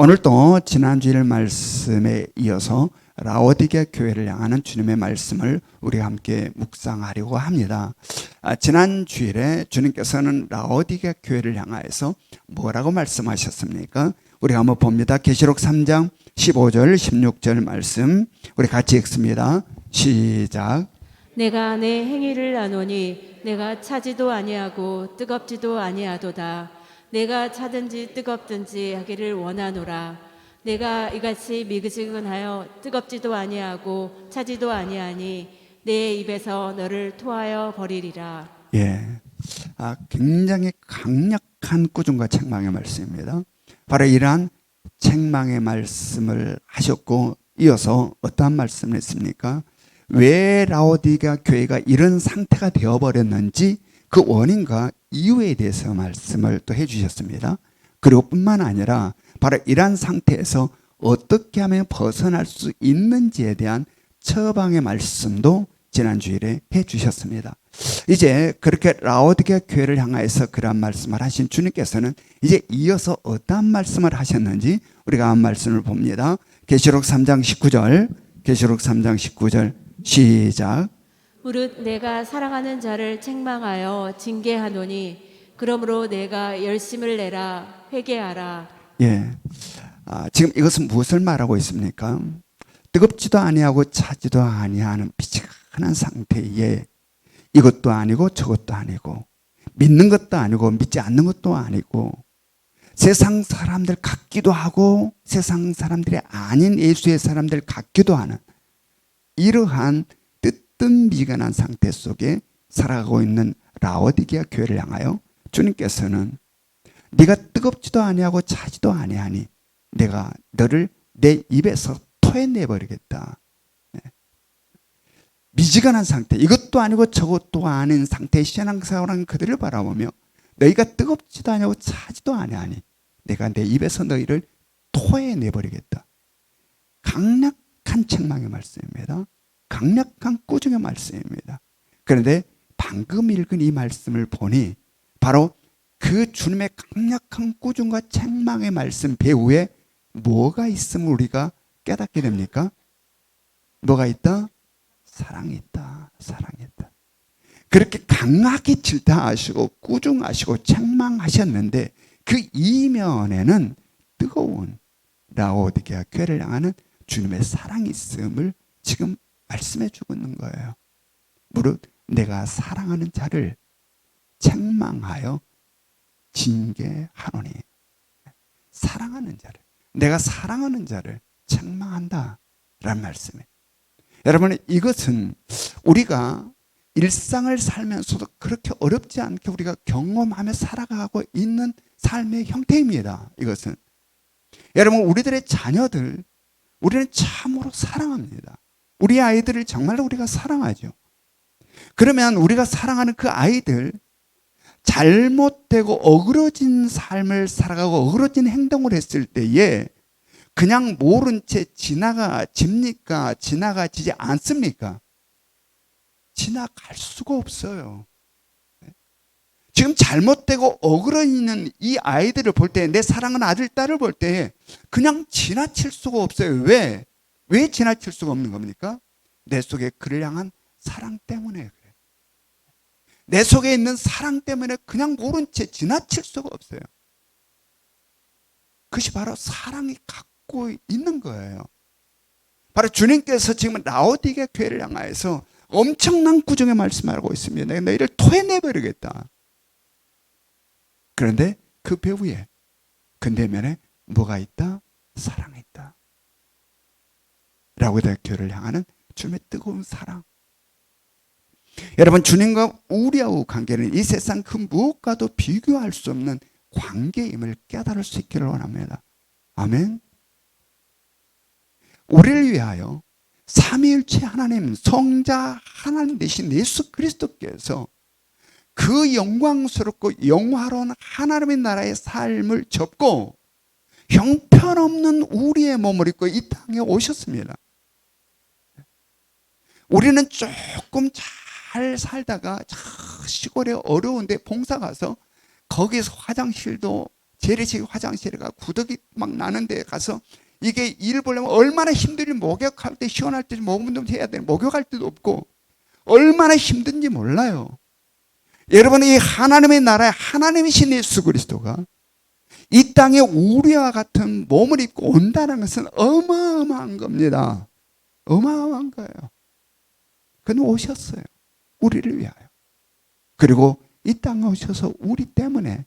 오늘도 지난주일 말씀에 이어서 라오디게 교회를 향하는 주님의 말씀을 우리가 함께 묵상하려고 합니다. 지난 주일에 주님께서는 라오디게 교회를 향하여서 뭐라고 말씀하셨습니까? 우리가 한번 봅니다. 계시록 3장 15절 16절 말씀 우리 같이 읽습니다. 시작. 내가 내 행위를 아노니 내가 차지도 아니하고 뜨겁지도 아니하도다. 내가 차든지 뜨겁든지 하기를 원하노라. 내가 이같이 미지근하여 뜨겁지도 아니하고 차지도 아니하니 내 입에서 너를 토하여 버리리라. 굉장히 강력한 꾸중과 책망의 말씀입니다. 바로 이러한 책망의 말씀을 하셨고 이어서 어떠한 말씀을 했습니까? 왜 라오디게 교회가 이런 상태가 되어버렸는지 그 원인과 이유에 대해서 말씀을 또 해주셨습니다. 그리고 뿐만 아니라 바로 이러한 상태에서 어떻게 하면 벗어날 수 있는지에 대한 처방의 말씀도 지난 주일에 해주셨습니다. 이제 그렇게 라오디게 교회를 향하여서 그러한 말씀을 하신 주님께서는 이제 이어서 어떠한 말씀을 하셨는지 우리가 한 말씀을 봅니다. 계시록 3장 19절 계시록 3장 19절 시작. 무릇 내가 사랑하는 자를 책망하여 징계하노니 그러므로 내가 열심을 내라 회개하라. 지금 이것은 무엇을 말하고 있습니까? 뜨겁지도 아니하고 차지도 아니하는 비치한 상태에 이것도 아니고 저것도 아니고 믿는 것도 아니고 믿지 않는 것도 아니고 세상 사람들 같기도 하고 세상 사람들이 아닌 예수의 사람들 같기도 하는 이러한 뜨뜻미지근한 상태 속에 살아가고 있는 라오디게 교회를 향하여 주님께서는 네가 뜨겁지도 아니하고 차지도 아니하니 내가 너를 내 입에서 토해내버리겠다. 미지근한 상태, 이것도 아니고 저것도 아닌 상태의 신앙생활하는 그들을 바라보며 너희가 뜨겁지도 아니하고 차지도 아니하니 내가 내 입에서 너희를 토해내버리겠다. 강력한 책망의 말씀입니다. 강력한 꾸중의 말씀입니다. 그런데 방금 읽은 이 말씀을 보니 바로 그 주님의 강력한 꾸중과 책망의 말씀 배후에 뭐가 있음을 우리가 깨닫게 됩니까? 뭐가 있다? 사랑이 있다. 사랑이 있다. 그렇게 강하게 질타하시고 꾸중하시고 책망하셨는데 그 이면에는 뜨거운 라오디게 교회를 향하는 주님의 사랑이 있음을 지금 말씀해 주고 있는 거예요. 무릇 내가 사랑하는 자를 책망하여 징계하노니 사랑하는 자를 내가 사랑하는 자를 책망한다 라는 말씀이에요. 여러분 이것은 우리가 일상을 살면서도 그렇게 어렵지 않게 우리가 경험하며 살아가고 있는 삶의 형태입니다. 이것은 여러분 우리들의 자녀들 우리는 참으로 사랑합니다. 우리 아이들을 정말로 우리가 사랑하죠. 그러면 우리가 사랑하는 그 아이들 잘못되고 어그러진 삶을 살아가고 어그러진 행동을 했을 때에 그냥 모른 채 지나가집니까? 지나가지지 않습니까? 지나갈 수가 없어요. 지금 잘못되고 어그러지는 이 아이들을 볼 때, 내 사랑하는 아들, 딸을 볼 때 그냥 지나칠 수가 없어요. 왜? 왜 지나칠 수가 없는 겁니까? 내 속에 그를 향한 사랑 때문에 그래요. 내 속에 있는 사랑 때문에 그냥 모른 채 지나칠 수가 없어요. 그것이 바로 사랑이 갖고 있는 거예요. 바로 주님께서 지금 라오디게 교회를 향하여서 엄청난 꾸중의 말씀하고 있습니다. 내가 너희를 토해내버리겠다. 그런데 그 배후에 그 내면에 뭐가 있다? 사랑이 있다. 라오디게 교회를 향하는 주님의 뜨거운 사랑. 여러분 주님과 우리하고 관계는 이 세상 그 무엇과도 비교할 수 없는 관계임을 깨달을 수 있기를 원합니다. 아멘. 우리를 위하여 삼위일체 하나님 성자 하나님 되신 예수 그리스도께서 그 영광스럽고 영화로운 하나님의 나라의 삶을 접고 형편없는 우리의 몸을 입고 이 땅에 오셨습니다. 우리는 조금 잘 살다가 시골에 어려운데 봉사 가서 거기서 화장실도 재래식 화장실에 가 구더기 막 나는 데 가서 이게 일 보려면 얼마나 힘들지. 목욕할 때 시원할 때 목운동 해야 돼. 목욕할 때도 없고 얼마나 힘든지 몰라요. 여러분, 이 하나님의 나라에 하나님이신 예수 그리스도가 이 땅에 우리와 같은 몸을 입고 온다는 것은 어마어마한 겁니다. 어마어마한 거예요. 그는 오셨어요. 우리를 위하여. 그리고 이 땅에 오셔서 우리 때문에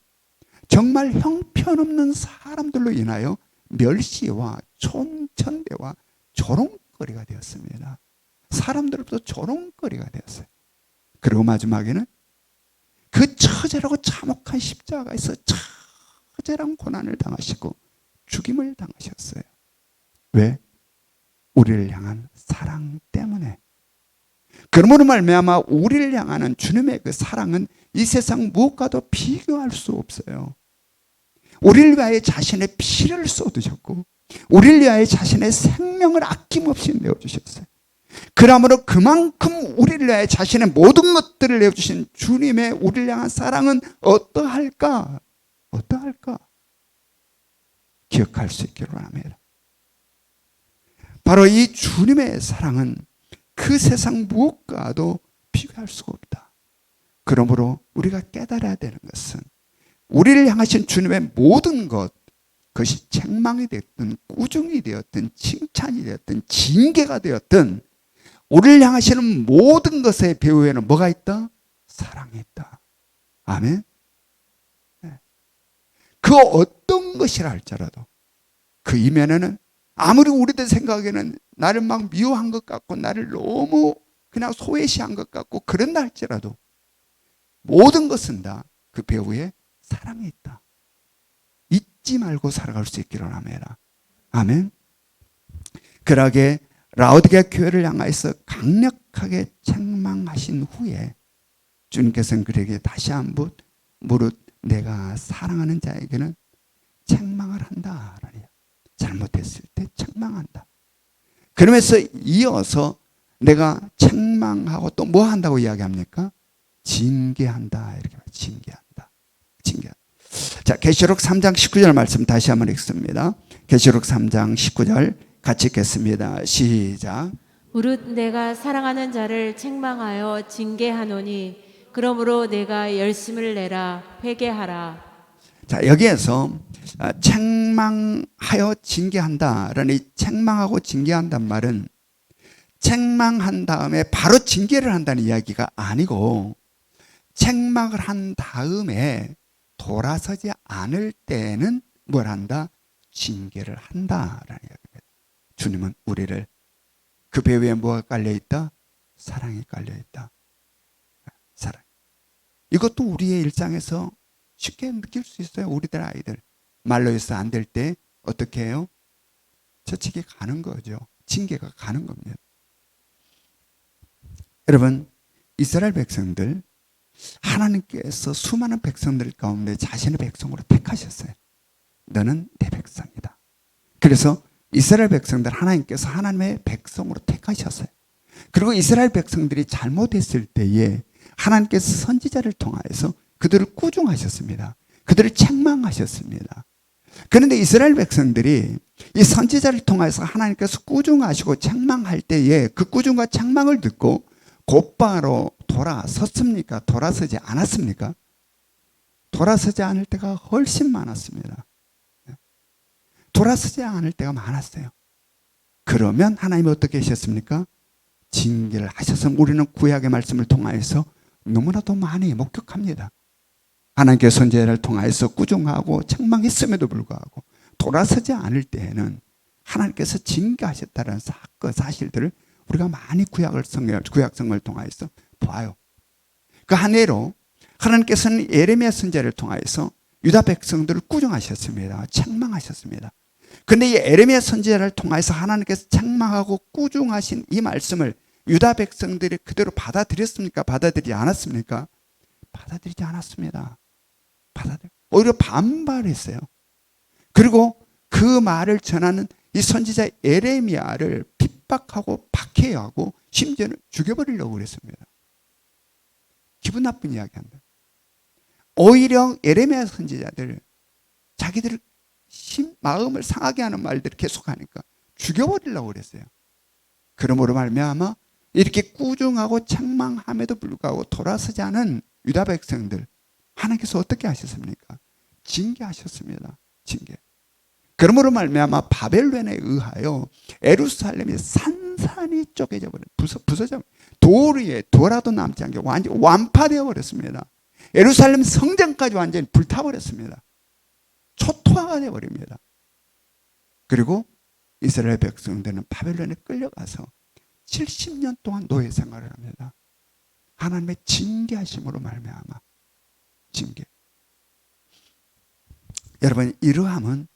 정말 형편없는 사람들로 인하여 멸시와 촌천대와 조롱거리가 되었습니다. 사람들로부터 조롱거리가 되었어요. 그리고 마지막에는 그 처절하고 참혹한 십자가에서 처절한 고난을 당하시고 죽임을 당하셨어요. 왜? 우리를 향한 사랑 때문에. 그러므로 말미암아 우리를 향하는 주님의 그 사랑은 이 세상 무엇과도 비교할 수 없어요. 우리를 위하여 자신의 피를 쏟으셨고 우리를 위하여 자신의 생명을 아낌없이 내어주셨어요. 그러므로 그만큼 우리를 위하여 자신의 모든 것들을 내어주신 주님의 우리를 향한 사랑은 어떠할까? 어떠할까? 기억할 수 있기를 바랍니다. 바로 이 주님의 사랑은 그 세상 무엇과도 비교할 수가 없다. 그러므로 우리가 깨달아야 되는 것은 우리를 향하신 주님의 모든 것, 그것이 책망이 되었든 꾸중이 되었든 칭찬이 되었든 징계가 되었든 우리를 향하시는 모든 것의 배후에는 뭐가 있다? 사랑이 있다. 아멘. 그 어떤 것이라 할지라도 그 이면에는 아무리 우리들 생각에는 나를 막 미워한 것 같고 나를 너무 그냥 소외시한 것 같고 그런다 할지라도 모든 것은 다 그 배후에 사랑이 있다. 잊지 말고 살아갈 수 있기를 합니다. 아멘. 그러게 라오디게아 교회를 향하여서 강력하게 책망하신 후에 주님께서는 그에게 다시 한번 무릇 내가 사랑하는 자에게는 책망을 한다. 잘못했을 때 책망한다. 그러면서 이어서 내가 책망하고 또 뭐 한다고 이야기합니까? 징계한다. 이렇게 말해요. 징계한다. 징계한다. 자, 계시록 3장 19절 말씀 다시 한번 읽습니다. 계시록 3장 19절 같이 읽겠습니다. 시작. 무릇 내가 사랑하는 자를 책망하여 징계하노니 그러므로 내가 열심을 내라 회개하라. 자, 여기에서 책망하여 징계한다라는 이 책망하고 징계한단 말은 책망한 다음에 바로 징계를 한다는 이야기가 아니고 책망을 한 다음에 돌아서지 않을 때는 뭘 한다? 징계를 한다라는 이야기입니다. 주님은 우리를 그 배후에 뭐가 깔려있다? 사랑이 깔려있다. 사랑. 이것도 우리의 일상에서 쉽게 느낄 수 있어요. 우리들 아이들 말로 해서 안 될 때 어떻게 해요? 저치기 가는 거죠. 징계가 가는 겁니다. 여러분, 이스라엘 백성들 하나님께서 수많은 백성들 가운데 자신의 백성으로 택하셨어요. 너는 내 백성이다. 그래서 이스라엘 백성들 하나님께서 하나님의 백성으로 택하셨어요. 그리고 이스라엘 백성들이 잘못했을 때에 하나님께서 선지자를 통하여서 그들을 꾸중하셨습니다. 그들을 책망하셨습니다. 그런데 이스라엘 백성들이 이 선지자를 통해서 하나님께서 꾸중하시고 책망할 때에 그 꾸중과 책망을 듣고 곧바로 돌아섰습니까? 돌아서지 않았습니까? 돌아서지 않을 때가 훨씬 많았습니다. 돌아서지 않을 때가 많았어요. 그러면 하나님이 어떻게 하셨습니까? 징계를 하셔서 우리는 구약의 말씀을 통하여서 너무나도 많이 목격합니다. 하나님께서 선지자를 통하여서 꾸중하고 책망했음에도 불구하고 돌아서지 않을 때에는 하나님께서 징계하셨다는 사건 사실들을 우리가 많이 구약성을 통하여서 보아요. 그 한 예로 하나님께서는 예레미야 선지자를 통하여서 유다 백성들을 꾸중하셨습니다. 책망하셨습니다. 그런데 이 예레미야 선지자를 통해서 하나님께서 책망하고 꾸중하신 이 말씀을 유다 백성들이 그대로 받아들였습니까? 받아들이지 않았습니까? 받아들이지 않았습니다. 오히려 반발했어요. 그리고 그 말을 전하는 이 선지자 예레미야를 핍박하고 박해하고 심지어는 죽여버리려고 그랬습니다. 기분 나쁜 이야기한다. 오히려 예레미야 선지자들 자기들 마음을 상하게 하는 말들을 계속하니까 죽여버리려고 그랬어요. 그러므로 말미암아 이렇게 꾸중하고 책망함에도 불구하고 돌아서지 않은 유다 백성들, 하나님께서 어떻게 하셨습니까? 징계하셨습니다. 징계. 그러므로 말미암아 바벨론에 의하여 예루살렘이 산산이 쪼개져 버려, 부서져, 돌 위에 돌아도 남지 않게 완전 완파되어 버렸습니다. 예루살렘 성전까지 완전히 불타버렸습니다. 초토화가 되어 버립니다. 그리고 이스라엘 백성들은 바벨론에 끌려가서 70년 동안 노예 생활을 합니다. 하나님의 징계하심으로 말미암아 징계. 여러분, 이러함은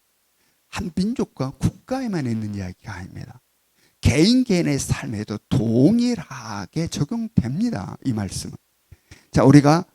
한 민족과 국가에만 있는 이야기가 아닙니다. 개인 개인의 삶에도 동일하게 적용됩니다. 이 말씀은. 자, 우리가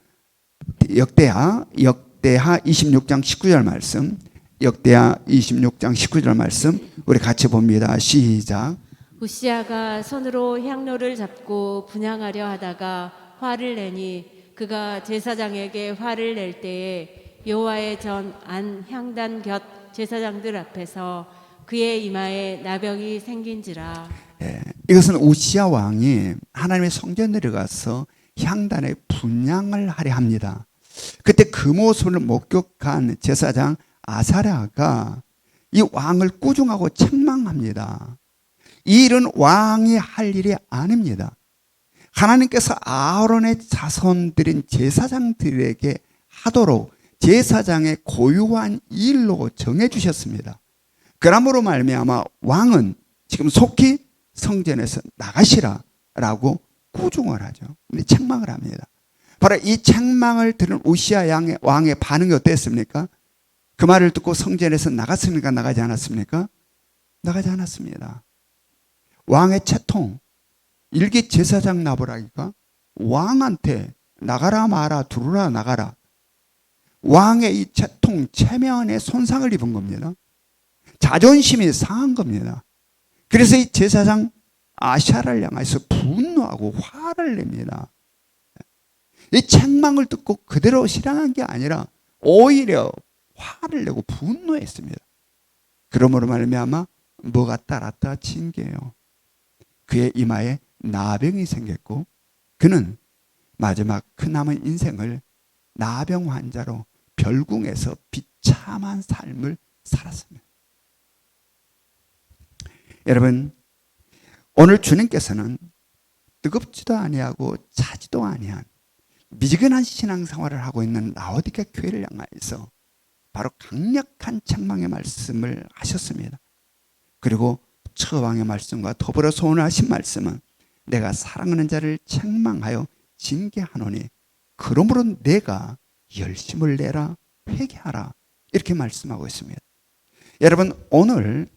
역대하 26장 19절 말씀, 역대하 26장 19절 말씀 우리 같이 봅니다. 시작. 우시아가 손으로 향로를 잡고 분향하려 하다가 화를 내니 그가 제사장에게 화를 낼 때에 여호와의 전 안 향단 곁 제사장들 앞에서 그의 이마에 나병이 생긴지라. 예, 이것은 우시아 왕이 하나님의 성전에 들어가서 향단에 분향을 하려 합니다. 그때 그 모습을 목격한 제사장 아사랴가 이 왕을 꾸중하고 책망합니다. 이 일은 왕이 할 일이 아닙니다. 하나님께서 아론의 자손들인 제사장들에게 하도록 제사장의 고유한 일로 정해주셨습니다. 그러므로 말미암아 왕은 지금 속히 성전에서 나가시라라고 꾸중을 하죠. 책망을 합니다. 바로 이 책망을 들은 우시아 왕의 반응이 어땠습니까? 그 말을 듣고 성전에서 나갔습니까? 나가지 않았습니까? 나가지 않았습니다. 왕의 채통, 일기 제사장 나보라기가 왕한테 나가라 마라 두루라 나가라. 왕의 이 채통, 체면에 손상을 입은 겁니다. 자존심이 상한 겁니다. 그래서 이 제사장 아샤를 향해서 분노하고 화를 냅니다. 이 책망을 듣고 그대로 실행한 게 아니라 오히려 화를 내고 분노했습니다. 그러므로 말미암아 뭐가 따랐다? 징계예요. 그의 이마에 나병이 생겼고 그는 마지막 그 남은 인생을 나병 환자로 별궁에서 비참한 삶을 살았습니다. 여러분, 오늘 주님께서는 뜨겁지도 아니하고 차지도 아니한 미지근한 신앙생활을 하고 있는 라오디게아 교회를 향하여서 바로 강력한 책망의 말씀을 하셨습니다. 그리고 처왕의 말씀과 더불어 소원하신 말씀은 내가 사랑하는 자를 책망하여 징계하노니 그러므로 내가 열심을 내라 회개하라 이렇게 말씀하고 있습니다. 여러분, 오늘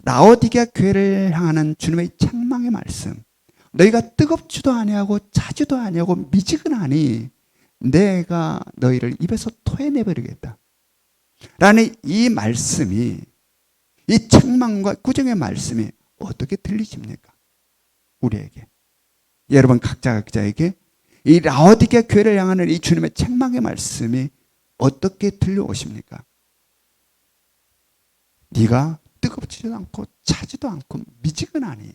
라오디게아 교회를 향하는 주님의 책망의 말씀, 너희가 뜨겁지도 아니하고 차지도 아니하고 미지근하니 내가 너희를 입에서 토해내버리겠다 라는 이 말씀이, 이 책망과 꾸중의 말씀이 어떻게 들리십니까? 우리에게, 여러분 각자에게 이 라오디게아 교회를 향하는 이 주님의 책망의 말씀이 어떻게 들려오십니까? 네가 뜨겁지도 않고 차지도 않고 미지근하니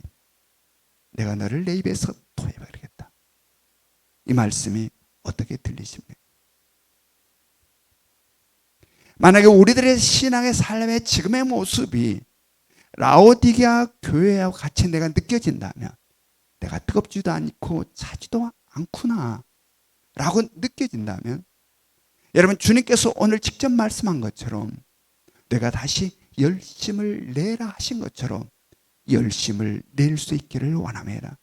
내가 너를 내 입에서 토해버리겠다. 이 말씀이 어떻게 들리십니까? 만약에 우리들의 신앙의 삶의 지금의 모습이 라오디게아 교회하고 같이 내가 느껴진다면, 내가 뜨겁지도 않고 차지도 않구나 라고 느껴진다면, 여러분 주님께서 오늘 직접 말씀한 것처럼 내가 다시 열심을 내라 하신 것처럼 열심을 낼 수 있기를 원합니다.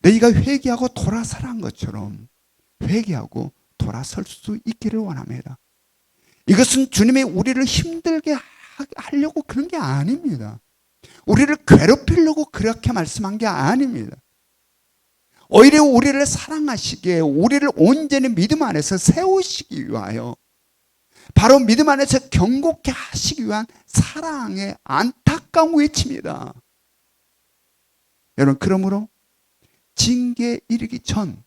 너희가 회개하고 돌아서란 것처럼 회개하고 돌아설 수 있기를 원합니다. 이것은 주님이 우리를 힘들게 하려고 그런 게 아닙니다. 우리를 괴롭히려고 그렇게 말씀한 게 아닙니다. 오히려 우리를 사랑하시기에, 우리를 온전히 믿음 안에서 세우시기 위하여, 바로 믿음 안에서 경고케 하시기 위한 사랑의 안타까운 외침이다. 여러분, 그러므로 징계에 이르기 전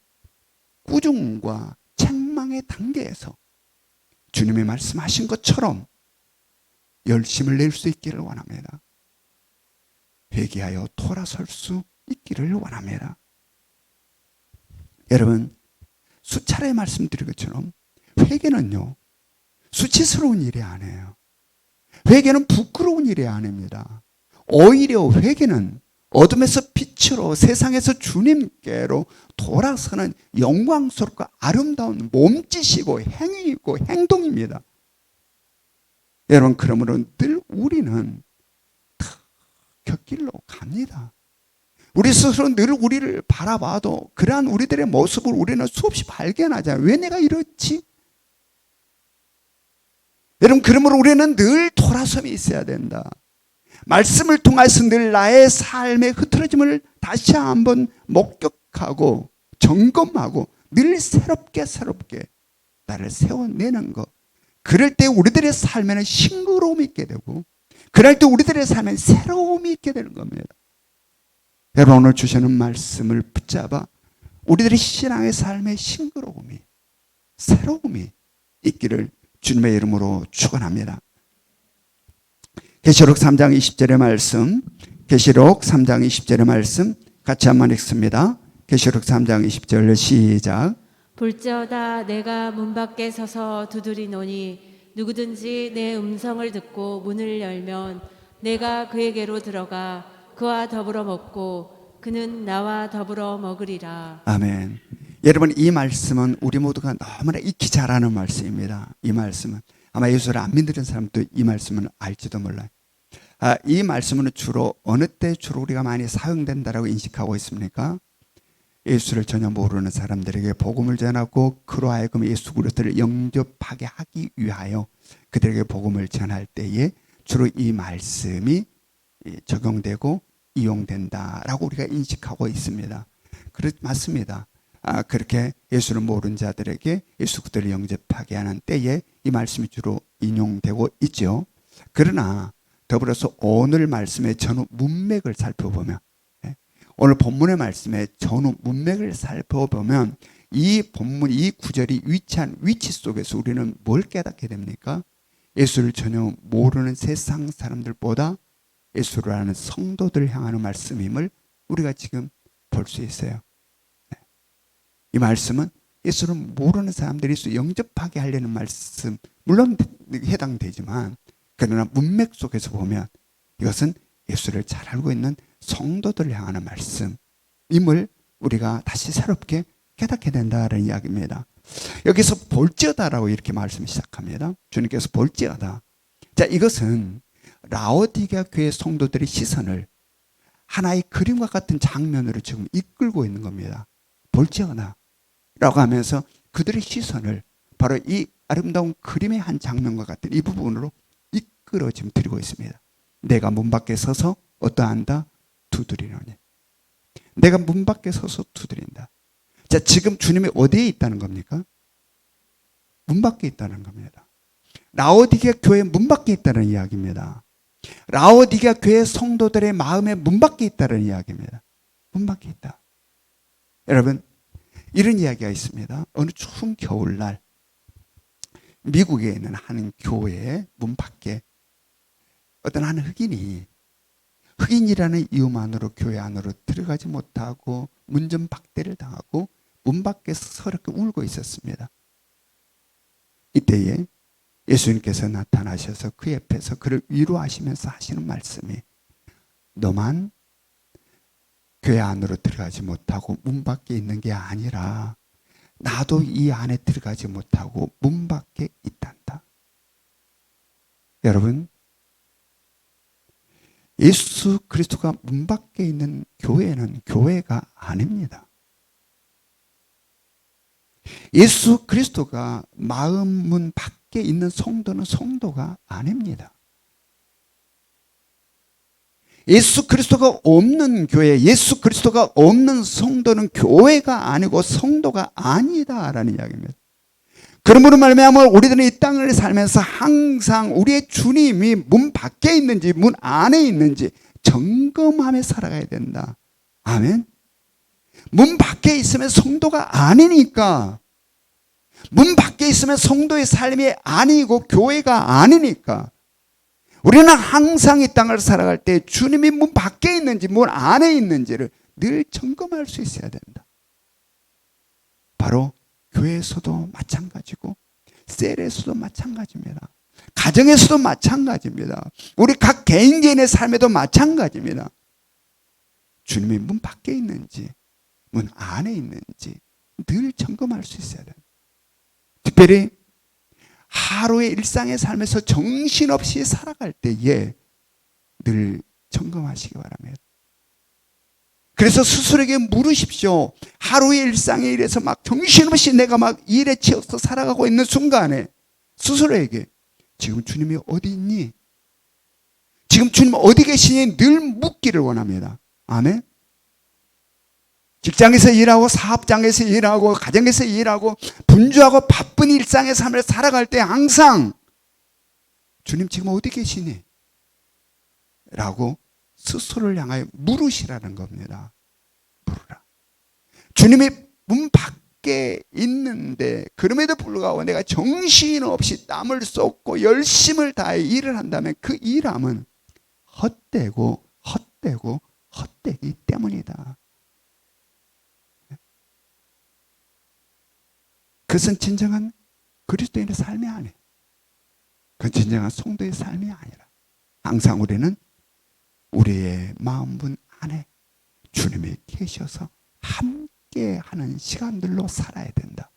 꾸중과 책망의 단계에서 주님이 말씀하신 것처럼 열심을 낼 수 있기를 원합니다. 회개하여 돌아설 수 있기를 원합니다. 여러분, 수차례 말씀드린 것처럼 회개는요, 수치스러운 일이 아니에요. 회개는 부끄러운 일이 아닙니다. 오히려 회개는 어둠에서 빛으로, 세상에서 주님께로 돌아서는 영광스럽고 아름다운 몸짓이고 행위이고 행동입니다. 여러분, 그러므로 늘 우리는 곁길로 갑니다. 우리 스스로 늘 우리를 바라봐도 그러한 우리들의 모습을 우리는 수없이 발견하잖아요. 왜 내가 이렇지? 여러분, 그러므로 우리는 늘 돌아섬이 있어야 된다. 말씀을 통해서 늘 나의 삶의 흐트러짐을 다시 한번 목격하고 점검하고 늘 새롭게 나를 세워내는 것. 그럴 때 우리들의 삶에는 싱그러움이 있게 되고, 그럴 때 우리들의 삶에 새로움이 있게 되는 겁니다. 여러분, 오늘 주시는 말씀을 붙잡아 우리들의 신앙의 삶에 싱그러움이, 새로움이 있기를 주님의 이름으로 축원합니다. 계시록 3장 20절의 말씀, 계시록 3장 20절의 말씀 같이 한번 읽습니다. 계시록 3장 20절 시작. 볼지어다 내가 문 밖에 서서 두드리노니 누구든지 내 음성을 듣고 문을 열면 내가 그에게로 들어가 그와 더불어 먹고 그는 나와 더불어 먹으리라. 아멘. 여러분, 이 말씀은 우리 모두가 너무나 익히 잘 아는 말씀입니다. 이 말씀은 아마 예수를 안 믿는 사람도 이 말씀은 알지도 몰라요. 이 말씀은 주로 어느 때 주로 우리가 많이 사용된다라고 인식하고 있습니까? 예수를 전혀 모르는 사람들에게 복음을 전하고 그로 하여금 예수 그리스도를 영접하게 하기 위하여 그들에게 복음을 전할 때에 주로 이 말씀이 적용되고 이용된다라고 우리가 인식하고 있습니다. 맞습니다. 그렇게 예수를 모르는 자들에게 예수 그리스도를 영접하게 하는 때에 이 말씀이 주로 인용되고 있죠. 그러나 더불어서 오늘 말씀의 전후 문맥을 살펴보면, 오늘 본문의 말씀의 전후 문맥을 살펴보면 이 본문, 이 구절이 위치한 위치 속에서 우리는 뭘 깨닫게 됩니까? 예수를 전혀 모르는 세상 사람들보다 예수를 아는 성도들을 향하는 말씀임을 우리가 지금 볼 수 있어요. 이 말씀은 예수를 모르는 사람들이 예수 영접하게 하려는 말씀, 물론 해당되지만, 그러나 문맥 속에서 보면 이것은 예수를 잘 알고 있는 성도들을 향하는 말씀임을 우리가 다시 새롭게 깨닫게 된다는 이야기입니다. 여기서 볼지어다라고 이렇게 말씀을 시작합니다. 주님께서 볼지어다. 자, 이것은 라오디게아 교회 성도들의 시선을 하나의 그림과 같은 장면으로 지금 이끌고 있는 겁니다. 볼지어다 라고 하면서 그들의 시선을 바로 이 아름다운 그림의 한 장면과 같은 이 부분으로 이끌어 지금 드리고 있습니다. 내가 문 밖에 서서 어떠한다? 두드리노니. 내가 문 밖에 서서 두드린다. 자, 지금 주님이 어디에 있다는 겁니까? 문 밖에 있다는 겁니다. 라오디게아 교회 문 밖에 있다는 이야기입니다. 라오디게아 교회 성도들의 마음의 문 밖에 있다는 이야기입니다. 문 밖에 있다. 여러분, 이런 이야기가 있습니다. 어느 추운 겨울날 미국에 있는 한 교회의 문 밖에 어떤 한 흑인이라는 이유만으로 교회 안으로 들어가지 못하고 문전박대를 당하고 문 밖에서 서럽게 울고 있었습니다. 이때에 예수님께서 나타나셔서 그 옆에서 그를 위로하시면서 하시는 말씀이, 너만 교회 안으로 들어가지 못하고 문 밖에 있는 게 아니라 나도 이 안에 들어가지 못하고 문 밖에 있단다. 여러분, 예수 그리스도가 문 밖에 있는 교회는 교회가 아닙니다. 예수 그리스도가 마음 문 밖에 있는 성도는 성도가 아닙니다. 예수 그리스도가 없는 교회, 예수 그리스도가 없는 성도는 교회가 아니고 성도가 아니다라는 이야기입니다. 그러므로 말미암아 우리들은 이 땅을 살면서 항상 우리의 주님이 문 밖에 있는지 문 안에 있는지 점검하며 살아가야 된다. 아멘. 문 밖에 있으면 성도가 아니니까, 문 밖에 있으면 성도의 삶이 아니고 교회가 아니니까, 우리는 항상 이 땅을 살아갈 때 주님이 문 밖에 있는지 문 안에 있는지를 늘 점검할 수 있어야 된다. 바로 교회에서도 마찬가지고 셀에서도 마찬가지입니다. 가정에서도 마찬가지입니다. 우리 각 개인의 삶에도 마찬가지입니다. 주님이 문 밖에 있는지 문 안에 있는지 늘 점검할 수 있어야 됩니다. 특별히 하루의 일상의 삶에서 정신없이 살아갈 때에 늘 점검하시기 바랍니다. 그래서 스스로에게 물으십시오. 하루의 일상의 일에서 막 정신없이 내가 막 일에 치여서 살아가고 있는 순간에 스스로에게 지금 주님이 어디 있니? 지금 주님 어디 계시니? 늘 묻기를 원합니다. 아멘. 직장에서 일하고 사업장에서 일하고 가정에서 일하고 분주하고 바쁜 일상의 삶을 살아갈 때 항상 주님 지금 어디 계시니? 라고 스스로를 향하여 물으시라는 겁니다. 물으라. 주님이 문 밖에 있는데 그럼에도 불구하고 내가 정신없이 땀을 쏟고 열심을 다해 일을 한다면 그 일함은 헛되고 헛되기 때문이다. 그것은 진정한 그리스도인의 삶이 아니에요. 그건 진정한 성도의 삶이 아니라 항상 우리는 우리의 마음문 안에 주님이 계셔서 함께하는 시간들로 살아야 된다.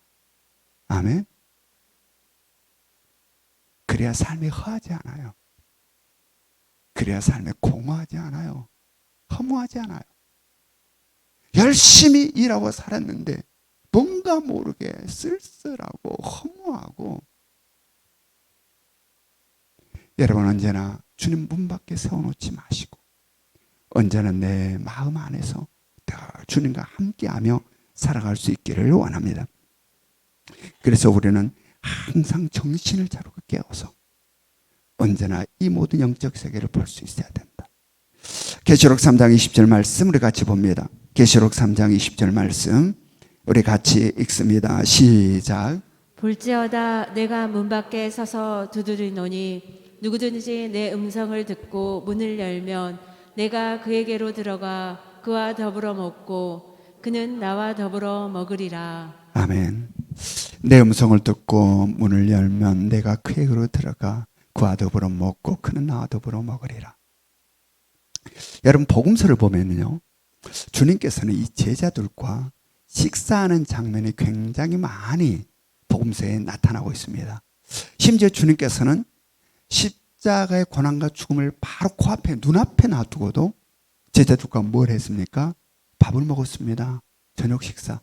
아멘. 그래야 삶이 허하지 않아요. 그래야 삶이 공허하지 않아요. 허무하지 않아요. 열심히 일하고 살았는데 뭔가 모르게 쓸쓸하고 허무하고 여러분 언제나 주님 문 밖에 세워놓지 마시고 언제나 내 마음 안에서 주님과 함께하며 살아갈 수 있기를 원합니다. 그래서 우리는 항상 정신을 차리고 깨워서 언제나 이 모든 영적 세계를 볼 수 있어야 된다. 계시록 3장 20절 말씀 우리 같이 봅니다. 계시록 3장 20절 말씀 우리 같이 읽습니다. 시작. 볼지어다 내가 문 밖에 서서 두드리노니 누구든지 내 음성을 듣고 문을 열면 내가 그에게로 들어가 그와 더불어 먹고 그는 나와 더불어 먹으리라. 아멘. 내 음성을 듣고 문을 열면 내가 그에게로 들어가 그와 더불어 먹고 그는 나와 더불어 먹으리라. 여러분 복음서를 보면요, 주님께서는 이 제자들과 식사하는 장면이 굉장히 많이 복음서에 나타나고 있습니다. 심지어 주님께서는 십자가의 고난과 죽음을 바로 코앞에 눈앞에 놔두고도 제자들과 뭘 했습니까? 밥을 먹었습니다. 저녁 식사.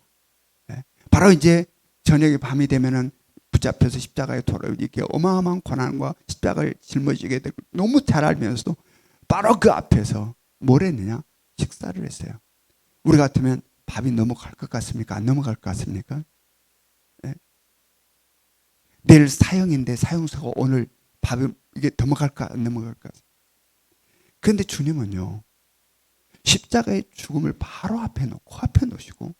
바로 이제 저녁이 밤이 되면은 붙잡혀서 십자가에 돌아오고 이렇게 어마어마한 고난과 십자가를 짊어지게 되고 너무 잘 알면서도 바로 그 앞에서 뭘 했느냐? 식사를 했어요. 우리 같으면 밥이 넘어갈 것 같습니까? 안 넘어갈 것 같습니까? 네? 내일 사형인데 사형사고 오늘 밥이 이게 넘어갈까 안 넘어갈까? 그런데 주님은요, 십자가의 죽음을 바로 앞에 놓고 코앞에 놓으시고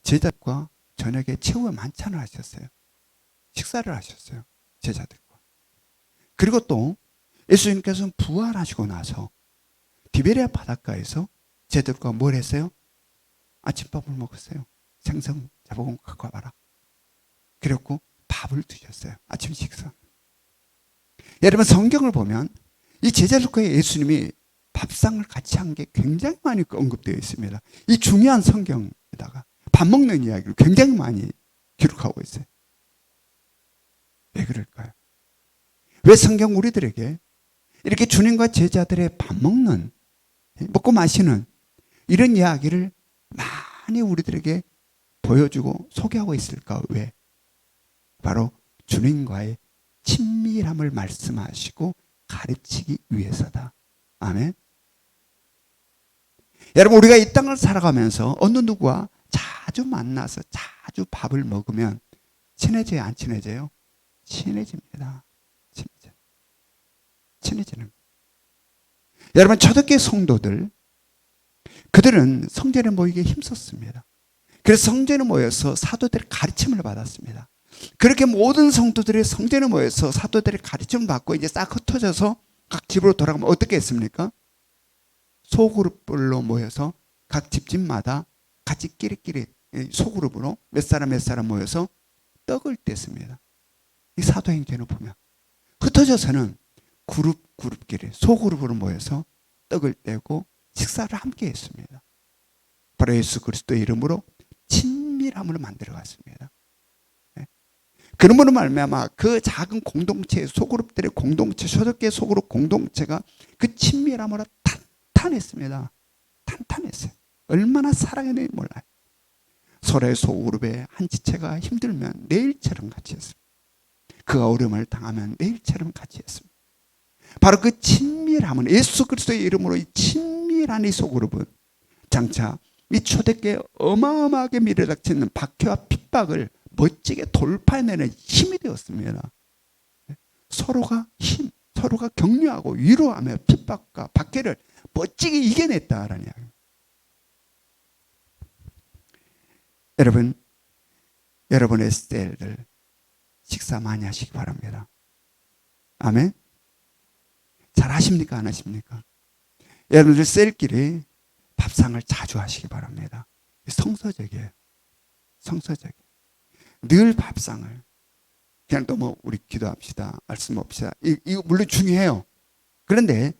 제자들과 저녁에 최후의 만찬을 하셨어요. 식사를 하셨어요. 제자들과. 그리고 또 예수님께서는 부활하시고 나서 디베리아 바닷가에서 제자들과 뭘 했어요? 아침밥을 먹었어요. 생선 잡아온 거 갖고 와봐라. 그랬고 밥을 드셨어요. 아침 식사. 여러분 성경을 보면 이 제자들과 예수님이 밥상을 같이 한 게 굉장히 많이 언급되어 있습니다. 이 중요한 성경에다가 밥 먹는 이야기를 굉장히 많이 기록하고 있어요. 왜 그럴까요? 왜 성경 우리들에게 이렇게 주님과 제자들의 밥 먹는, 먹고 마시는 이런 이야기를 많이 우리들에게 보여주고 소개하고 있을까? 왜? 바로 주님과의 친밀함을 말씀하시고 가르치기 위해서다. 아멘. 여러분 우리가 이 땅을 살아가면서 어느 누구와 자주 만나서 자주 밥을 먹으면 친해져요? 안 친해져요? 친해집니다. 친해지는 거예요. 여러분 초대교회 성도들 그들은 성전에 모이기에 힘썼습니다. 그래서 성전에 모여서 사도들의 가르침을 받았습니다. 그렇게 모든 성도들이 성전에 모여서 사도들의 가르침을 받고 이제 싹 흩어져서 각 집으로 돌아가면 어떻게 했습니까? 소그룹별로 모여서 각 집집마다 같이 끼리끼리 소그룹으로 몇 사람 모여서 떡을 뗐습니다. 이 사도행전을 보면 흩어져서는 그룹끼리 소그룹으로 모여서 떡을 떼고 식사를 함께 했습니다. 바로 예수 그리스도의 이름으로 친밀함을 만들어 갔습니다. 그러므로 말미암아 그 작은 공동체, 소그룹들의 공동체, 초대교회 소그룹 공동체가 그 친밀함으로 탄탄했습니다. 탄탄했어요. 얼마나 사랑했는지 몰라요. 서로의 소그룹의 한 지체가 힘들면 내일처럼 같이 했습니다. 그가 어려움을 당하면 내일처럼 같이 했습니다. 바로 그 친밀함은, 예수 그리스도의 이름으로 이 친밀한 이 소그룹은 장차 이 초대교회에 어마어마하게 밀어닥치는 박해와 핍박을 멋지게 돌파해내는 힘이 되었습니다. 서로가 격려하고 위로하며 핍박과 박해를 멋지게 이겨냈다라는 이야기입니다. 여러분, 여러분의 셀들 식사 많이 하시기 바랍니다. 아멘. 잘 하십니까? 안 하십니까? 여러분들 셀끼리 밥상을 자주 하시기 바랍니다. 성서적이에요. 성서적이에요. 늘 밥상을. 그냥 또 뭐 우리 기도합시다. 말씀 봅시다. 이거 물론 중요해요. 그런데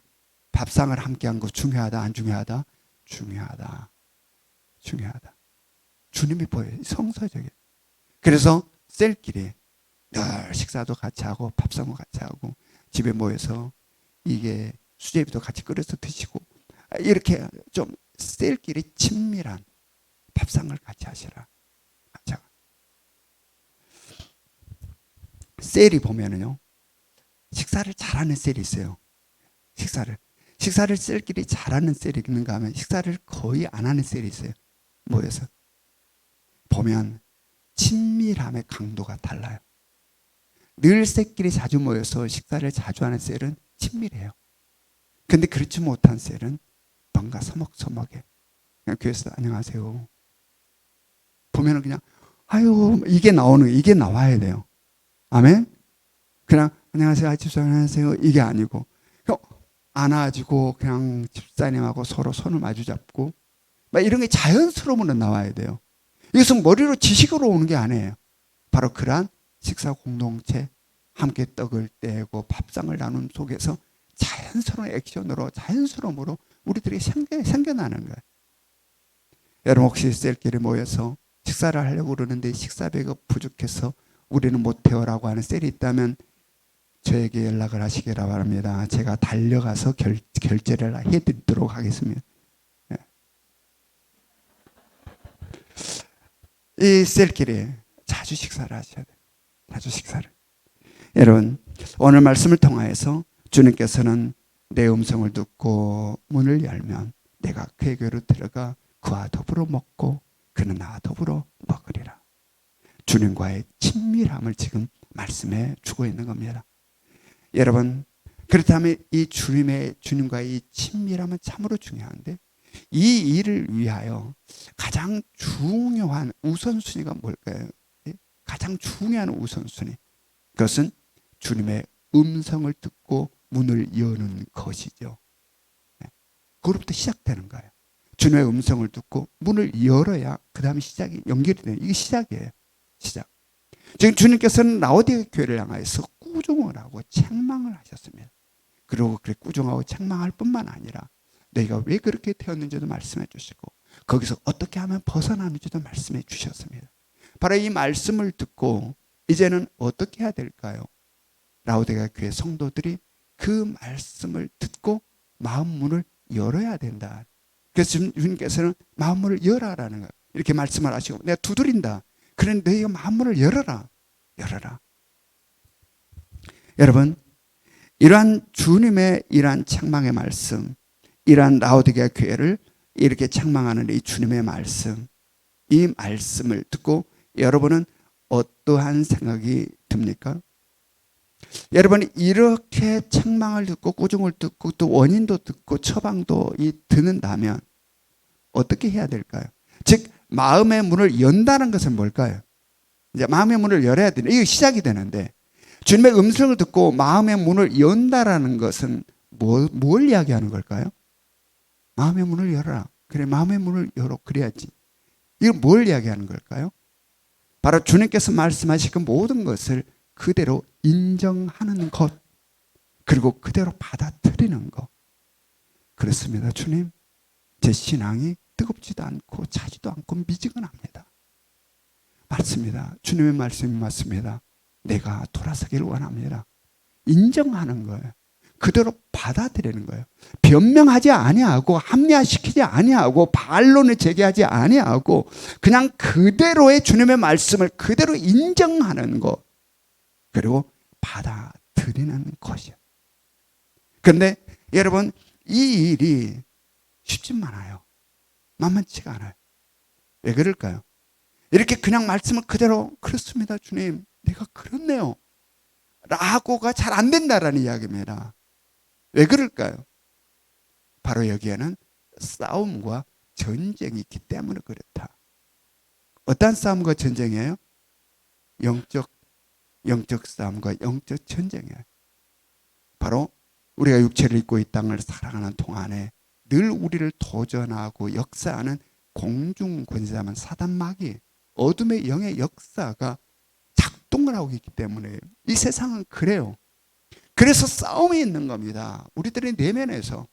밥상을 함께한 거 중요하다, 안 중요하다? 중요하다. 중요하다. 주님이 보여요. 성서적이에요. 그래서 셀끼리 늘 식사도 같이 하고 밥상도 같이 하고 집에 모여서 이게 수제비도 같이 끓여서 드시고 이렇게 좀 셀끼리 친밀한 밥상을 같이 하시라. 자, 셀이 보면은요, 식사를 잘하는 셀이 있어요. 식사를 셀끼리 잘하는 셀이 있는가 하면 식사를 거의 안 하는 셀이 있어요. 모여서 보면 친밀함의 강도가 달라요. 늘 셀끼리 자주 모여서 식사를 자주 하는 셀은 친밀해요. 근데 그렇지 못한 셀은 뭔가 서먹서먹해. 그냥 교회에서 안녕하세요. 보면은 그냥 아유 이게 나와야 돼요. 아멘. 그냥 안녕하세요, 집사님 안녕하세요 이게 아니고 안아주고 그냥 집사님하고 서로 손을 마주 잡고 막 이런 게 자연스러움으로 나와야 돼요. 이것은 머리로 지식으로 오는 게 아니에요. 바로 그러한 식사 공동체, 함께 떡을 떼고 밥상을 나눈 속에서 자연스러운 액션으로, 자연스러움으로 우리들이 생겨나는 거예요. 여러분 혹시 셀끼리 모여서 식사를 하려고 그러는데 식사비가 부족해서 우리는 못해요라고 하는 셀이 있다면 저에게 연락을 하시기라 바랍니다. 제가 달려가서 결제를 해드리도록 하겠습니다. 이 셀끼리 자주 식사를 하셔야 돼요. 자주 식사를. 여러분 오늘 말씀을 통하여서 주님께서는 내 음성을 듣고 문을 열면 내가 그의 궤로 들어가 그와 더불어 먹고 그는 나와 더불어 먹으리라. 주님과의 친밀함을 지금 말씀해 주고 있는 겁니다. 여러분 그렇다면 이 주님과의 이 친밀함은 참으로 중요한데 이 일을 위하여 가장 중요한 우선순위가 뭘까요? 가장 중요한 우선순위, 그것은 주님의 음성을 듣고 문을 여는 것이죠. 그로부터 시작되는 거예요. 주님의 음성을 듣고 문을 열어야 그 다음에 시작이 연결이 되는, 이게 시작이에요. 시작. 지금 주님께서는 라오디게 교회를 향하여서 꾸중을 하고 책망을 하셨습니다. 그리고 그렇게 꾸중하고 책망할 뿐만 아니라 너희가 왜 그렇게 되었는지도 말씀해 주시고 거기서 어떻게 하면 벗어나는지도 말씀해 주셨습니다. 바로 이 말씀을 듣고 이제는 어떻게 해야 될까요? 라오디게 교회 성도들이 그 말씀을 듣고 마음 문을 열어야 된다. 그래서 주님께서는 마음 문을 열어라는 거예요. 이렇게 말씀을 하시고 내가 두드린다. 그런데 너희가 마음 문을 열어라. 열어라. 여러분 이러한 주님의 이러한 책망의 말씀, 이러한 라오디게 교회를 이렇게 책망하는 이 주님의 말씀, 이 말씀을 듣고 여러분은 어떠한 생각이 듭니까? 여러분이 이렇게 책망을 듣고 꾸중을 듣고 또 원인도 듣고 처방도 듣는다면 어떻게 해야 될까요? 즉 마음의 문을 연다는 것은 뭘까요? 이제 마음의 문을 열어야 되는, 이게 시작이 되는데 주님의 음성을 듣고 마음의 문을 연다라는 것은 뭘 이야기하는 걸까요? 마음의 문을 열어라. 그래, 마음의 문을 열어. 그래야지. 이걸 뭘 이야기하는 걸까요? 바로 주님께서 말씀하신 그 모든 것을 그대로 인정하는 것, 그리고 그대로 받아들이는 것. 그렇습니다. 주님, 제 신앙이 뜨겁지도 않고 차지도 않고 미지근합니다. 맞습니다. 주님의 말씀이 맞습니다. 내가 돌아서기를 원합니다. 인정하는 거예요. 그대로 받아들이는 거예요. 변명하지 아니하고 합리화시키지 아니하고 반론을 제기하지 아니하고 그냥 그대로의 주님의 말씀을 그대로 인정하는 것, 그리고 받아들이는 것이요. 그런데 여러분, 이 일이 쉽지만 않아요. 만만치가 않아요. 왜 그럴까요? 이렇게 그냥 말씀을 그대로 그렇습니다 주님, 내가 그렇네요 라고가 잘 안 된다라는 이야기입니다. 왜 그럴까요? 바로 여기에는 싸움과 전쟁이 있기 때문에 그렇다. 어떤 싸움과 전쟁이에요? 영적 싸움과 영적 전쟁이에요. 바로 우리가 육체를 입고 이 땅을 살아가는 동안에 늘 우리를 도전하고 역사하는 공중 권세자만 사단 마귀, 어둠의 영의 역사가 작동을 하고 있기 때문에 이 세상은 그래요. 그래서 싸움이 있는 겁니다. 우리들의 내면에서.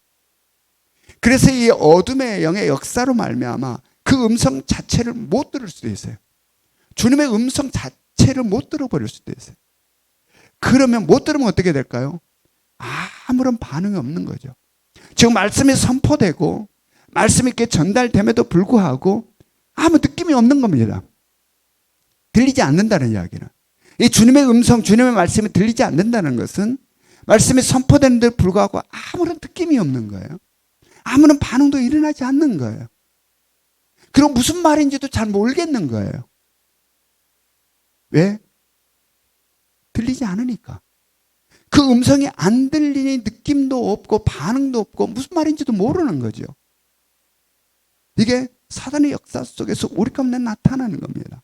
그래서 이 어둠의 영의 역사로 말미암아 그 음성 자체를 못 들을 수도 있어요. 주님의 음성 자체를 못 들어버릴 수도 있어요. 그러면 못 들으면 어떻게 될까요? 아무런 반응이 없는 거죠. 지금 말씀이 선포되고 말씀이 이렇게 전달됨에도 불구하고 아무 느낌이 없는 겁니다. 들리지 않는다는 이야기는, 이 주님의 음성, 주님의 말씀이 들리지 않는다는 것은 말씀이 선포되는데도 불구하고 아무런 느낌이 없는 거예요. 아무런 반응도 일어나지 않는 거예요. 그리고 무슨 말인지도 잘 모르겠는 거예요. 왜? 들리지 않으니까. 그 음성이 안 들리니 느낌도 없고 반응도 없고 무슨 말인지도 모르는 거죠. 이게 사단의 역사 속에서 우리 가운데 나타나는 겁니다.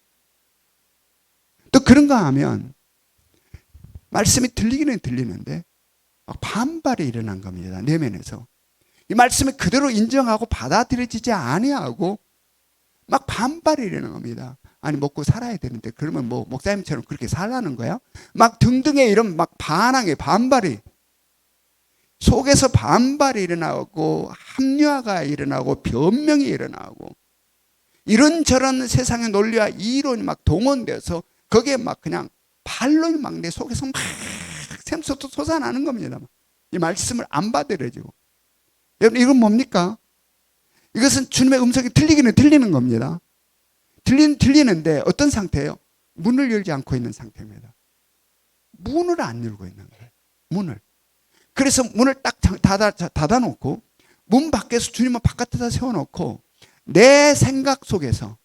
또 그런가 하면 말씀이 들리기는 들리는데 막 반발이 일어난 겁니다. 내면에서. 이 말씀을 그대로 인정하고 받아들여지지 아니하고 막 반발이 일어난 겁니다. 아니, 먹고 살아야 되는데 그러면 뭐 목사님처럼 그렇게 살라는 거야? 막 등등의 이런 막 반발이 속에서 반발이 일어나고 합리화가 일어나고 변명이 일어나고 이런저런 세상의 논리와 이론이 막 동원돼서 거기에 막 그냥 반론이 막 내 속에서 막 샘솟도 솟아나는 겁니다. 이 말씀을 안 받아들여지고. 여러분, 이건 뭡니까? 이것은 주님의 음성이 들리기는 들리는 겁니다. 들리는데 어떤 상태예요? 문을 열지 않고 있는 상태입니다. 문을 안 열고 있는 거예요. 문을. 그래서 문을 딱 닫아놓고 문 밖에서 주님을 바깥에다 세워놓고 내 생각 속에서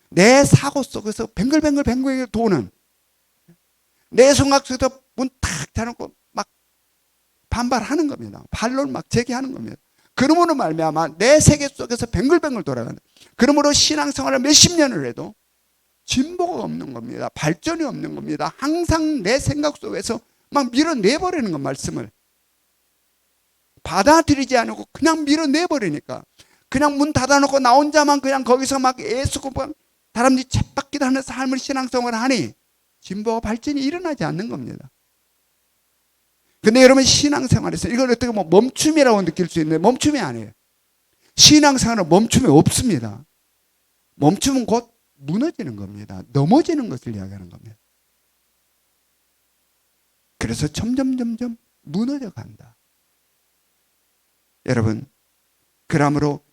내 사고 속에서 뱅글뱅글 도는, 내 생각 속에서 문 탁 닫아놓고 막 반발하는 겁니다. 반론 막 제기하는 겁니다. 그러므로 말미암아 내 세계 속에서 뱅글뱅글 돌아가는, 그러므로 신앙생활을 몇십 년을 해도 진보가 없는 겁니다. 발전이 없는 겁니다. 항상 내 생각 속에서 막 밀어내버리는 것, 말씀을 받아들이지 않고 그냥 밀어내버리니까 그냥 문 닫아놓고 나 혼자만 그냥 거기서 막 애쓰고 사람들이 쳇바퀴도 하는 삶을 신앙생활을 하니 진보가 발전이 일어나지 않는 겁니다. 근데 여러분, 신앙생활에서 이걸 어떻게 뭐 멈춤이라고 느낄 수 있는데 멈춤이 아니에요. 신앙생활은 멈춤이 없습니다. 멈춤은 곧 무너지는 겁니다. 넘어지는 것을 이야기하는 겁니다. 그래서 점점 무너져 간다. 여러분, 그러므로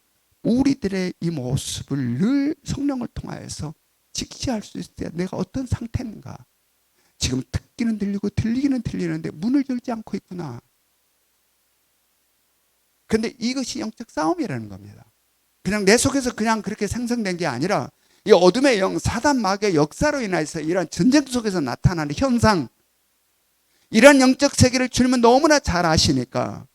우리들의 이 모습을 늘 성령을 통하여서 직시할 수 있어야 내가 어떤 상태인가. 지금 듣기는 들리고 들리기는 들리는데 문을 열지 않고 있구나. 그런데 이것이 영적 싸움이라는 겁니다. 그냥 내 속에서 그냥 그렇게 생성된 게 아니라 이 어둠의 영, 사단 마귀의 역사로 인해서 이런 전쟁 속에서 나타나는 현상, 이런 영적 세계를 주님은 너무나 잘 아시니까,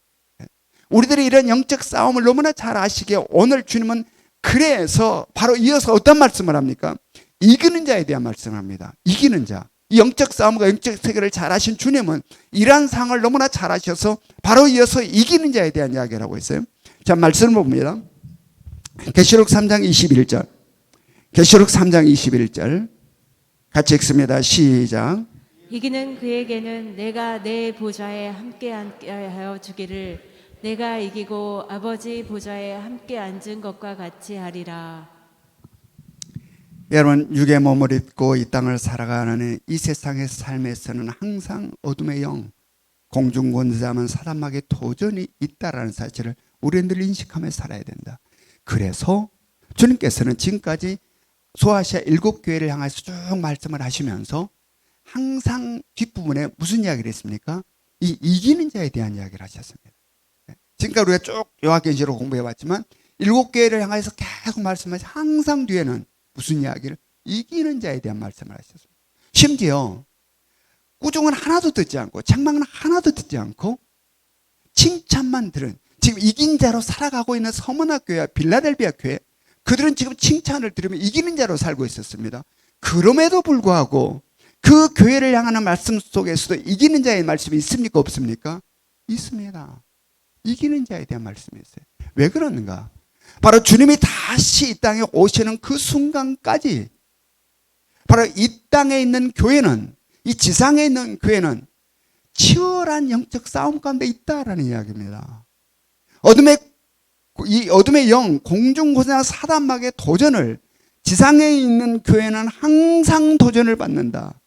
우리들이 이런 영적 싸움을 너무나 잘 아시기에 오늘 주님은 그래서 바로 이어서 어떤 말씀을 합니까? 이기는 자에 대한 말씀을 합니다. 이기는 자. 이 영적 싸움과 영적 세계를 잘 아신 주님은 이러한 상황을 너무나 잘 아셔서 바로 이어서 이기는 자에 대한 이야기를 하고 있어요. 자, 말씀을 봅니다. 계시록 3장 21절. 계시록 3장 21절. 같이 읽습니다. 시작. 이기는 그에게는 내가 내 보좌에 함께 앉게 하여 주기를 내가 이기고 아버지 보좌에 함께 앉은 것과 같이 하리라. 여러분, 육의 몸을 입고 이 땅을 살아가는 이 세상의 삶에서는 항상 어둠의 영, 공중권세자면 사단마귀의 도전이 있다라는 사실을 우리는 늘 인식하며 살아야 된다. 그래서 주님께서는 지금까지 소아시아 7교회를 향해서 쭉 말씀을 하시면서 항상 뒷부분에 무슨 이야기를 했습니까? 이 이기는 자에 대한 이야기를 하셨습니다. 지금까지 우리가 쭉 요한계시록 공부해봤지만 7교회를 향해서 계속 말씀하시 항상 뒤에는 무슨 이야기를? 이기는 자에 대한 말씀을 하셨습니다. 심지어 꾸중은 하나도 듣지 않고 책망은 하나도 듣지 않고 칭찬만 들은, 지금 이긴 자로 살아가고 있는 서머나 교회와 빌라델비아 교회, 그들은 지금 칭찬을 들으며 이기는 자로 살고 있었습니다. 그럼에도 불구하고 그 교회를 향하는 말씀 속에서도 이기는 자의 말씀이 있습니까? 없습니까? 있습니다. 이기는 자에 대한 말씀이 있어요. 왜 그러는가? 바로 주님이 다시 이 땅에 오시는 그 순간까지 바로 이 땅에 있는 교회는, 이 지상에 있는 교회는 치열한 영적 싸움 가운데 있다라는 이야기입니다. 이 어둠의 영, 공중고세나 사단마귀의 도전을 지상에 있는 교회는 항상 도전을 받는다.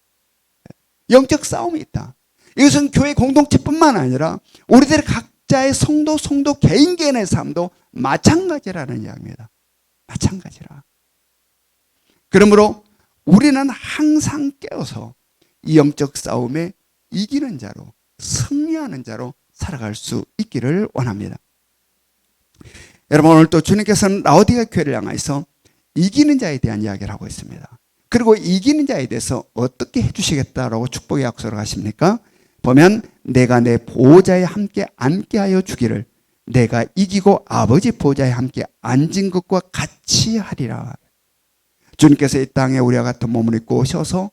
영적 싸움이 있다. 이것은 교회 공동체뿐만 아니라 우리들의 각자의 성도 개인 개인의 삶도 마찬가지라는 이야기입니다. 마찬가지라. 그러므로 우리는 항상 깨어서 이 영적 싸움에 이기는 자로, 승리하는 자로 살아갈 수 있기를 원합니다. 여러분, 오늘 또 주님께서는 라오디가 교회를 향해서 이기는 자에 대한 이야기를 하고 있습니다. 그리고 이기는 자에 대해서 어떻게 해주시겠다라고 축복의 약속을 하십니까? 보면 내가 내 보호자에 함께 앉게 하여 주기를 내가 이기고 아버지 보호자에 함께 앉은 것과 같이 하리라. 주님께서 이 땅에 우리와 같은 몸을 입고 오셔서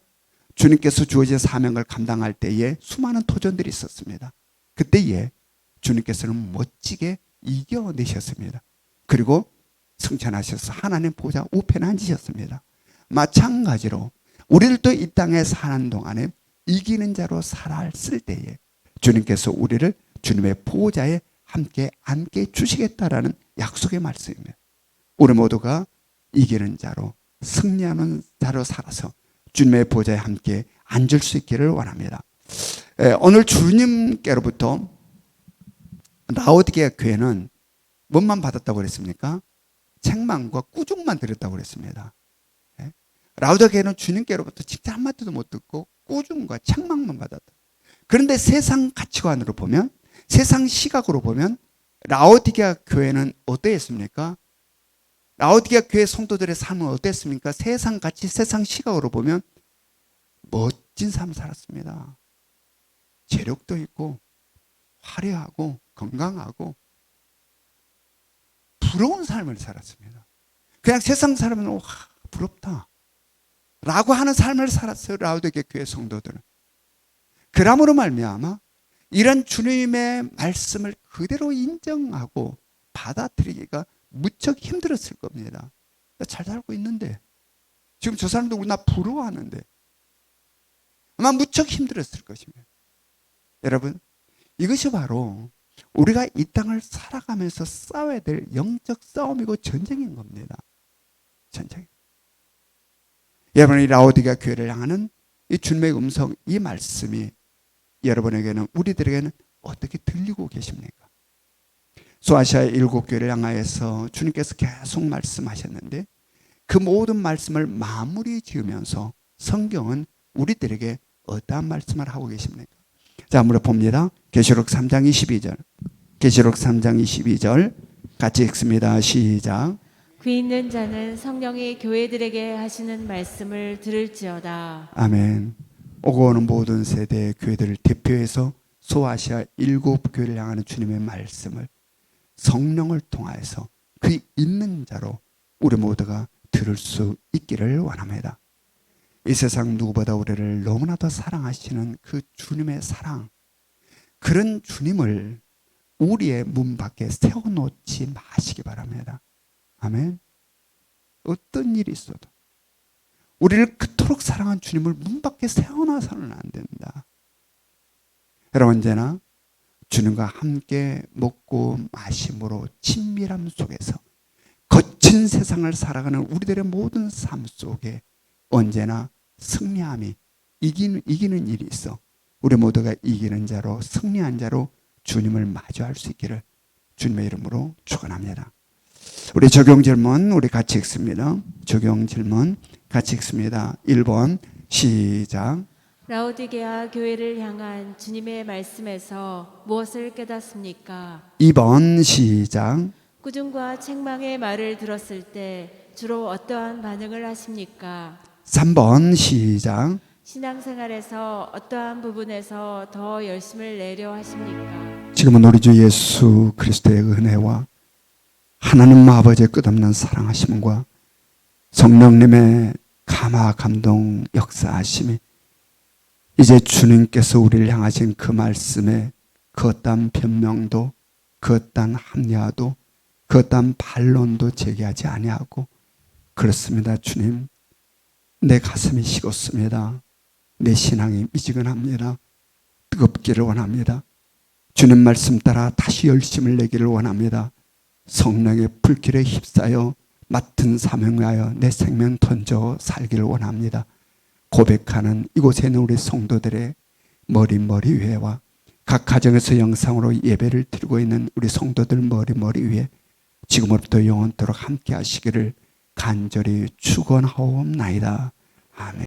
주님께서 주어진 사명을 감당할 때에 수많은 도전들이 있었습니다. 그때에 주님께서는 멋지게 이겨내셨습니다. 그리고 승천하셔서 하나님 보호자 우편에 앉으셨습니다. 마찬가지로 우리들도 이 땅에 사는 동안에 이기는 자로 살았을 때에 주님께서 우리를 주님의 보호자에 함께 앉게 주시겠다라는 약속의 말씀입니다. 우리 모두가 이기는 자로, 승리하는 자로 살아서 주님의 보호자에 함께 앉을 수 있기를 원합니다. 오늘 주님께로부터 라오디게아 교회는 뭐만 받았다고 그랬습니까? 책망과 꾸중만 들었다고 그랬습니다. 라오디게아 교회는 주님께로부터 칭찬 한마디도 못 듣고 꾸중과 책망만 받았다. 그런데 세상 가치관으로 보면, 세상 시각으로 보면 라오디게아 교회는 어땠습니까? 라오디게아 교회 성도들의 삶은 어땠습니까? 세상 가치, 세상 시각으로 보면 멋진 삶을 살았습니다. 재력도 있고 화려하고 건강하고 부러운 삶을 살았습니다. 그냥 세상 사람은 와, 부럽다 라고 하는 삶을 살았어요. 라오디게아 교회 성도들은. 그러므로 말미암아 이런 주님의 말씀을 그대로 인정하고 받아들이기가 무척 힘들었을 겁니다. 나 잘 살고 있는데, 지금 저 사람도 나 부러워하는데, 아마 무척 힘들었을 것입니다. 여러분, 이것이 바로 우리가 이 땅을 살아가면서 싸워야 될 영적 싸움이고 전쟁인 겁니다. 전쟁. 여러분, 이 라오디게아 교회를 향하는 이 주님의 음성, 이 말씀이 여러분에게는, 우리들에게는 어떻게 들리고 계십니까? 소아시아 7교회를 향하여서 주님께서 계속 말씀하셨는데 그 모든 말씀을 마무리 지으면서 성경은 우리들에게 어떠한 말씀을 하고 계십니까? 자, 한번 봅니다. 계시록 3장 22절. 계시록 3장 22절 같이 읽습니다. 시작. 귀 있는 자는 성령이 교회들에게 하시는 말씀을 들을지어다. 아멘. 오고 오는 모든 세대의 교회들을 대표해서 소아시아 7교회를 향하는 주님의 말씀을 성령을 통하여서 그 있는 자로 우리 모두가 들을 수 있기를 원합니다. 이 세상 누구보다 우리를 너무나도 사랑하시는 그 주님의 사랑, 그런 주님을 우리의 문 밖에 세워놓지 마시기 바랍니다. 아멘. 어떤 일이 있어도 우리를 그토록 사랑한 주님을 문 밖에 세워놔서는 안 된다. 여러분, 언제나 주님과 함께 먹고 마심으로 친밀함 속에서 거친 세상을 살아가는 우리들의 모든 삶 속에 언제나 승리함이 이기는 일이 있어. 우리 모두가 이기는 자로, 승리한 자로 주님을 마주할 수 있기를 주님의 이름으로 축원합니다. 우리 적용 질문 우리 같이 읽습니다. 적용 질문 같이 읽습니다. 1번 시작. 라오디게아 교회를 향한 주님의 말씀에서 무엇을 깨닫습니까? 2번 시작. 꾸중과 책망의 말을 들었을 때 주로 어떠한 반응을 하십니까? 3번 시작. 신앙생활에서 어떠한 부분에서 더 열심을 내려 하십니까? 지금은 우리 주 예수 그리스도의 은혜와 하나님 아버지의 끝없는 사랑하심과 성령님의 감화 감동 역사하심이 이제 주님께서 우리를 향하신 그 말씀에 그 어떠한 변명도, 그 어떠한 합리화도, 그 어떠한 반론도 제기하지 아니하고, 그렇습니다 주님, 내 가슴이 식었습니다. 내 신앙이 미지근합니다. 뜨겁기를 원합니다. 주님 말씀 따라 다시 열심을 내기를 원합니다. 성령의 불길에 휩싸여 맡은 사명을 위하여 내 생명 던져 살기를 원합니다. 고백하는 이곳에 있는 우리 성도들의 머리 위에와 각 가정에서 영상으로 예배를 드리고 있는 우리 성도들 머리 위에 지금부터 영원토록 함께 하시기를 간절히 축원하옵나이다. 아멘.